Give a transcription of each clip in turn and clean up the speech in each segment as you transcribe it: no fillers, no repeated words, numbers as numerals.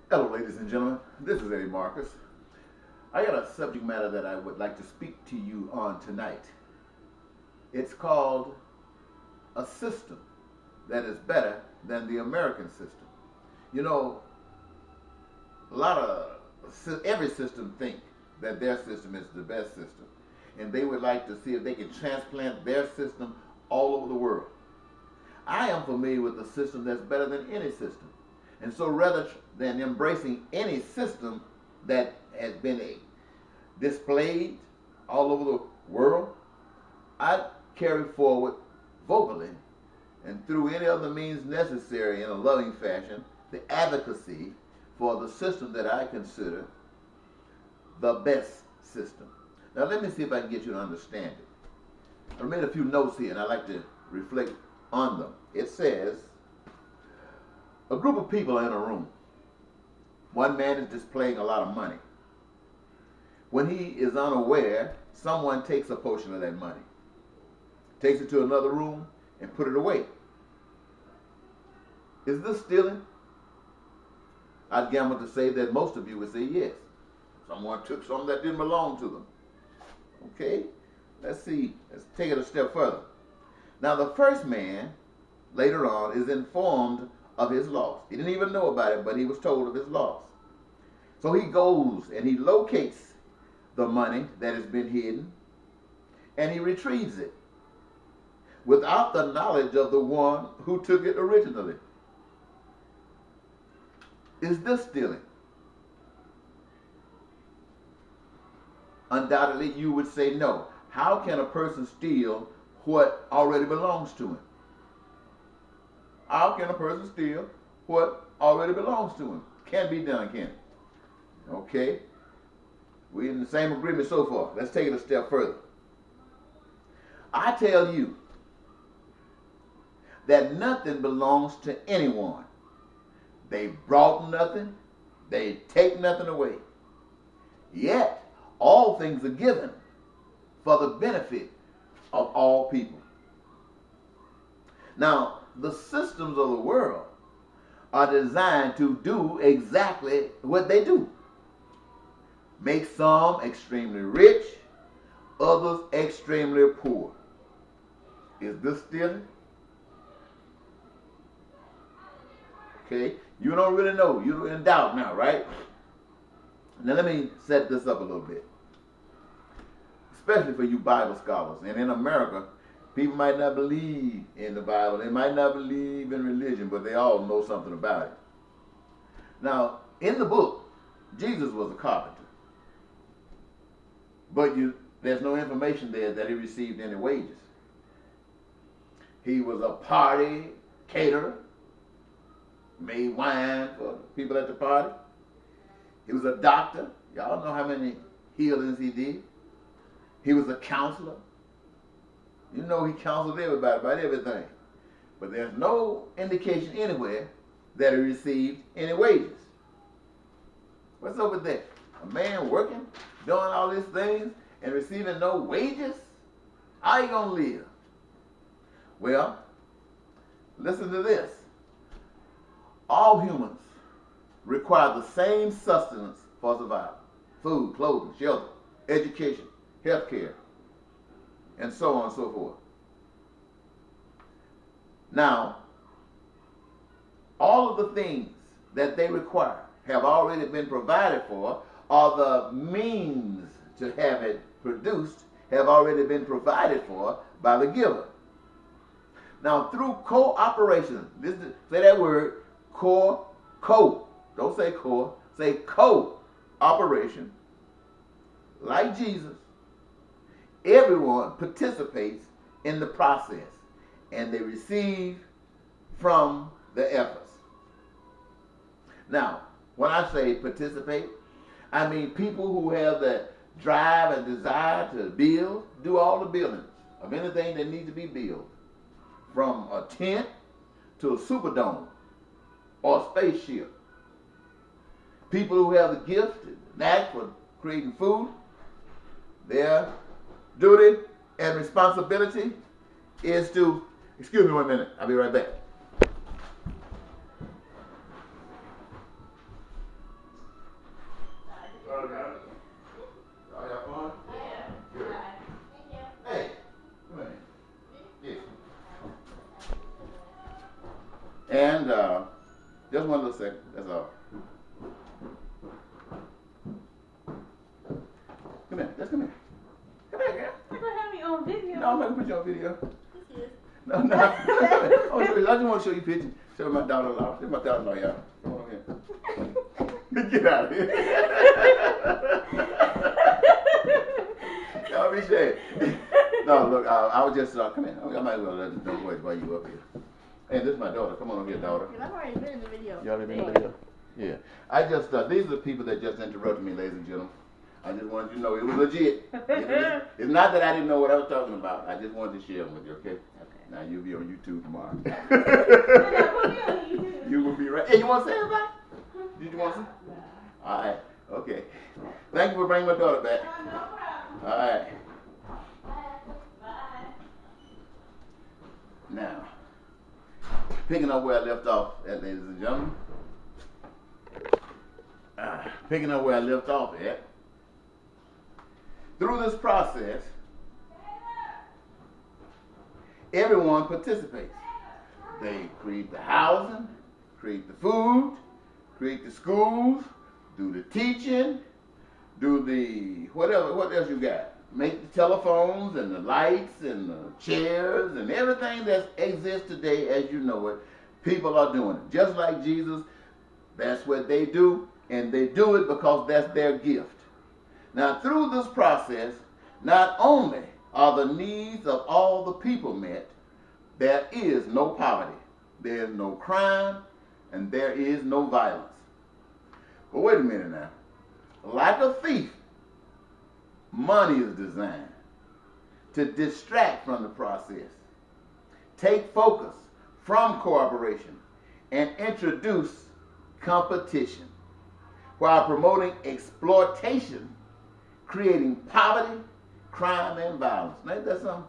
Hello, ladies and gentlemen. This is Eddie Marcus. I got a subject matter that I would like to speak to you on tonight. It's called a system that is better than the American system. You know, every system think that their system is the best system, and they would like to see if they can transplant their system all over the world. I am familiar with a system that's better than any system. And so rather than embracing any system that has been displayed all over the world, I carry forward vocally and through any other means necessary in a loving fashion the advocacy for the system that I consider the best system. Now let me see if I can get you to understand it. I made a few notes here and I'd like to reflect on them. It says, a group of people are in a room. One man is displaying a lot of money. When he is unaware, someone takes a portion of that money, takes it to another room, and put it away. Is this stealing? I'd gamble to say that most of you would say yes. Someone took something that didn't belong to them. Okay? Let's see. Let's take it a step further. Now, the first man, later on, is informed of his loss. He didn't even know about it, but he was told of his loss. So he goes and he locates the money that has been hidden and he retrieves it without the knowledge of the one who took it originally. Is this stealing? Undoubtedly, you would say no. How can a person steal what already belongs to him? How can a person steal what already belongs to him? Can't be done, can it? Okay. We're in the same agreement so far. Let's take it a step further. I tell you that nothing belongs to anyone. They brought nothing. They take nothing away. Yet, all things are given for the benefit of all people. Now, the systems of the world are designed to do exactly what they do. Make some extremely rich, others extremely poor. Is this stealing? Okay, you don't really know. You're in doubt now, right? Now let me set this up a little bit. Especially for you Bible scholars. And in America, people might not believe in the Bible. They might not believe in religion, but they all know something about it. Now, in the book, Jesus was a carpenter. But there's no information there that he received any wages. He was a party caterer, made wine for people at the party. He was a doctor. Y'all know how many healings he did. He was a counselor. You know he counseled everybody about everything. But there's no indication anywhere that he received any wages. What's up with that? A man working, doing all these things, and receiving no wages? How you gonna live? Well, listen to this. All humans require the same sustenance for survival. Food, clothing, shelter, education, health care, and so on and so forth. Now, all of the things that they require have already been provided for, or the means to have it produced have already been provided for by the giver. Now, through cooperation, say that word, don't say core, say cooperation, like Jesus, everyone participates in the process and they receive from the efforts. Now, when I say participate, I mean people who have the drive and desire to build, do all the buildings of anything that needs to be built, from a tent to a superdome or a spaceship. People who have the gift and knack for creating food, their duty and responsibility is to, excuse me 1 minute, I'll be right back. Just one little second. That's all. Come here. Just come here. Come here, girl. You're going to have me on video. No, I'm not going to put you on video. This is. No, no. I just want to show you pictures. Show my daughter-in-law. Show my daughter-in-law, y'all. Come on here. Get out of here. Y'all be ashamed. No, look, I was just, come here. I might as well let them know why you up here. Hey, this is my daughter. Come on over here, daughter. I've already been in the video. Y'all been in the video? Yeah. I just, these are the people that just interrupted me, ladies and gentlemen. I just wanted you to know it was legit. It's not that I didn't know what I was talking about. I just wanted to share them with you, okay? Okay. Now you'll be on YouTube tomorrow. You will be right. Hey, you want to say anything? Did you want to say? All right. Okay. Thank you for bringing my daughter back. No problem. All right. Bye. Now, picking up where I left off at, ladies and gentlemen. Picking up where I left off at. Through this process, everyone participates. They create the housing, create the food, create the schools, do the teaching, do the whatever, what else you got? Make the telephones and the lights and the chairs and everything that exists today as you know it, people are doing it. Just like Jesus, that's what they do, and they do it because that's their gift. Now, through this process, not only are the needs of all the people met, there is no poverty, there is no crime, and there is no violence. But wait a minute now. Like a thief, money is designed to distract from the process, take focus from cooperation, and introduce competition while promoting exploitation, creating poverty, crime, and violence. Now, that's some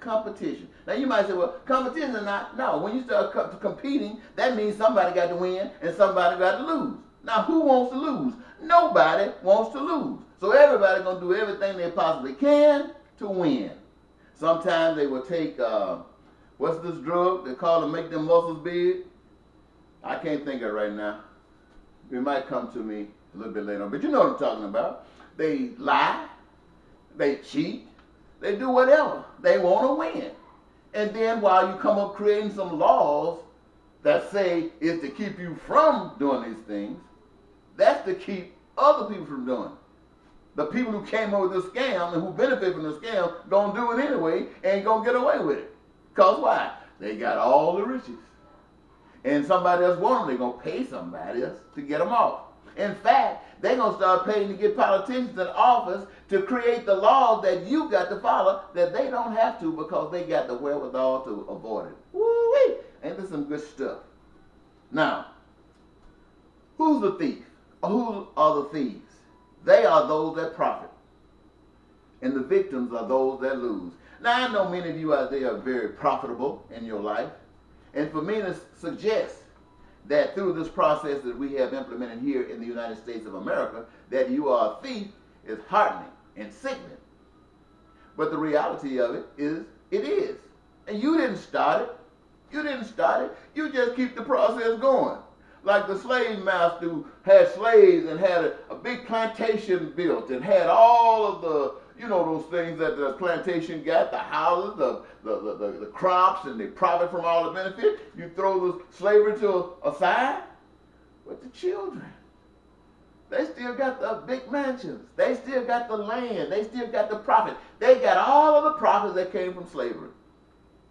competition. Now, you might say, well, competition is not. No, when you start competing, that means somebody got to win and somebody got to lose. Now, who wants to lose? Nobody wants to lose. So everybody's going to do everything they possibly can to win. Sometimes they will take, what's this drug they call to make them muscles big? I can't think of it right now. It might come to me a little bit later on, but you know what I'm talking about. They lie, they cheat, they do whatever. They want to win. And then while you come up creating some laws that say it's to keep you from doing these things, that's to keep other people from doing it. The people who came up with this scam and who benefit from the scam don't do it anyway and ain't going to get away with it. Because why? They got all the riches. And somebody else wants them, they're going to pay somebody else to get them off. In fact, they're going to start paying to get politicians in office to create the laws that you got to follow that they don't have to because they got the wherewithal to avoid it. Woo-wee! Ain't this some good stuff? Now, who's the thief? Or who are the thieves? They are those that profit. And the victims are those that lose. Now, I know many of you out there are very profitable in your life. And for me to suggest that through this process that we have implemented here in the United States of America, that you are a thief is heartening and sickening. But the reality of it is, it is. And you didn't start it. You didn't start it. You just keep the process going. Like the slave master who had slaves and had a big plantation built and had all of the, you know, those things that the plantation got, the houses, the crops, and they profit from all the benefit. You throw the slavery to aside, but the children, they still got the big mansions. They still got the land. They still got the profit. They got all of the profits that came from slavery.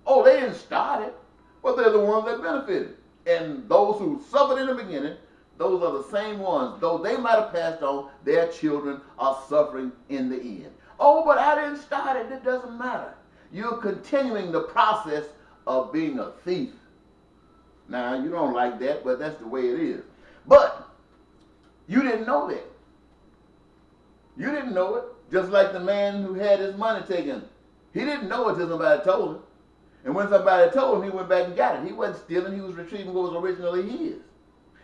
Oh, they didn't start it, but they're the ones that benefited. And those who suffered in the beginning, those are the same ones. Though they might have passed on, their children are suffering in the end. Oh, but I didn't start it. It doesn't matter. You're continuing the process of being a thief. Now, you don't like that, but that's the way it is. But you didn't know that. You didn't know it. Just like the man who had his money taken. He didn't know it until somebody told him. And when somebody told him, he went back and got it. He wasn't stealing. He was retrieving what was originally his.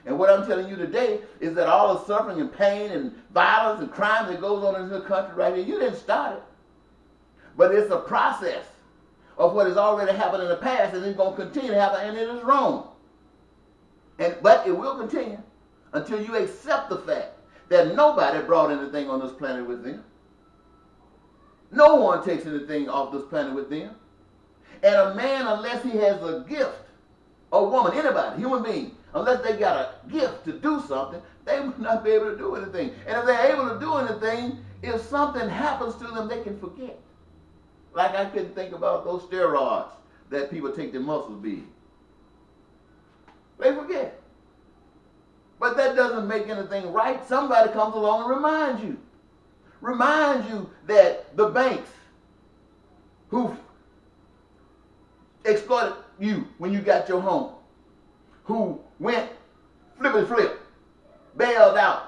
And what I'm telling you today is that all the suffering and pain and violence and crime that goes on in this country right here, you didn't start it. But it's a process of what has already happened in the past and it's going to continue to happen, and it is wrong. But it will continue until you accept the fact that nobody brought anything on this planet with them. No one takes anything off this planet with them. And a man, unless he has a gift, or woman, anybody, human being, unless they got a gift to do something, they would not be able to do anything. And if they're able to do anything, if something happens to them, they can forget. Like I couldn't think about those steroids that people take their muscles big. They forget. But that doesn't make anything right. Somebody comes along and reminds you. Reminds you that the banks who exploited you when you got your home, who went flippity-flip, bailed out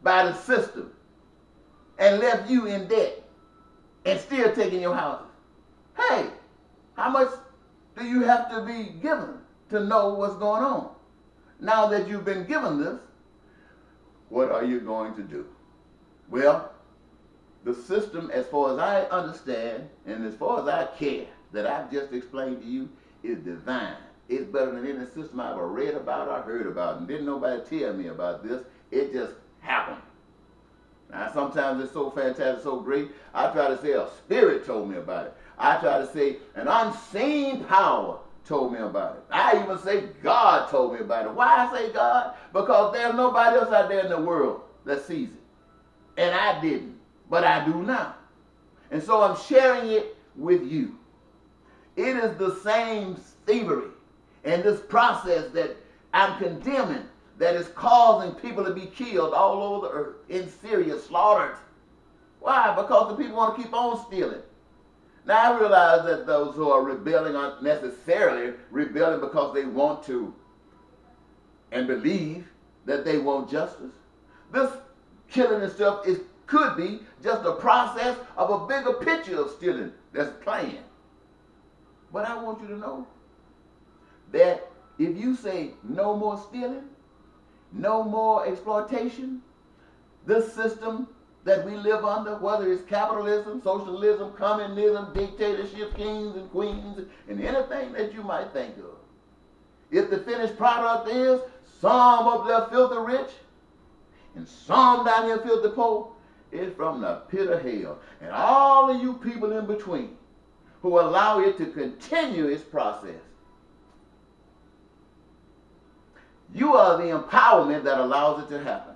by the system, and left you in debt, and still taking your houses. Hey, how much do you have to be given to know what's going on? Now that you've been given this, what are you going to do? Well, the system, as far as I understand, and as far as I care, that I've just explained to you, is divine. It's better than any system I've ever read about or heard about. And didn't nobody tell me about this. It just happened. Now, sometimes it's so fantastic, so great, I try to say a spirit told me about it. I try to say an unseen power told me about it. I even say God told me about it. Why I say God? Because there's nobody else out there in the world that sees it. And I didn't, but I do now. And so I'm sharing it with you. It is the same thievery and this process that I'm condemning that is causing people to be killed all over the earth, in Syria, slaughtered. Why? Because the people want to keep on stealing. Now I realize that those who are rebelling aren't necessarily rebelling because they want to and believe that they want justice. This killing and stuff could be just a process of a bigger picture of stealing that's planned. But I want you to know that if you say no more stealing, no more exploitation, this system that we live under, whether it's capitalism, socialism, communism, dictatorship, kings and queens, and anything that you might think of. If the finished product is some up there filthy rich and some down here filthy poor, it's from the pit of hell. And all of you people in between who allow it to continue its process, you are the empowerment that allows it to happen.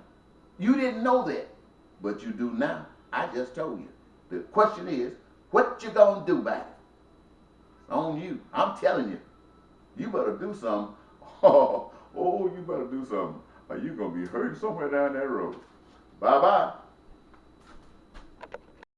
You didn't know that, but you do now. I just told you. The question is, what you gonna do about it? It's on you. I'm telling you. You better do something. Oh, you better do something. Or you're gonna be hurting somewhere down that road. Bye-bye.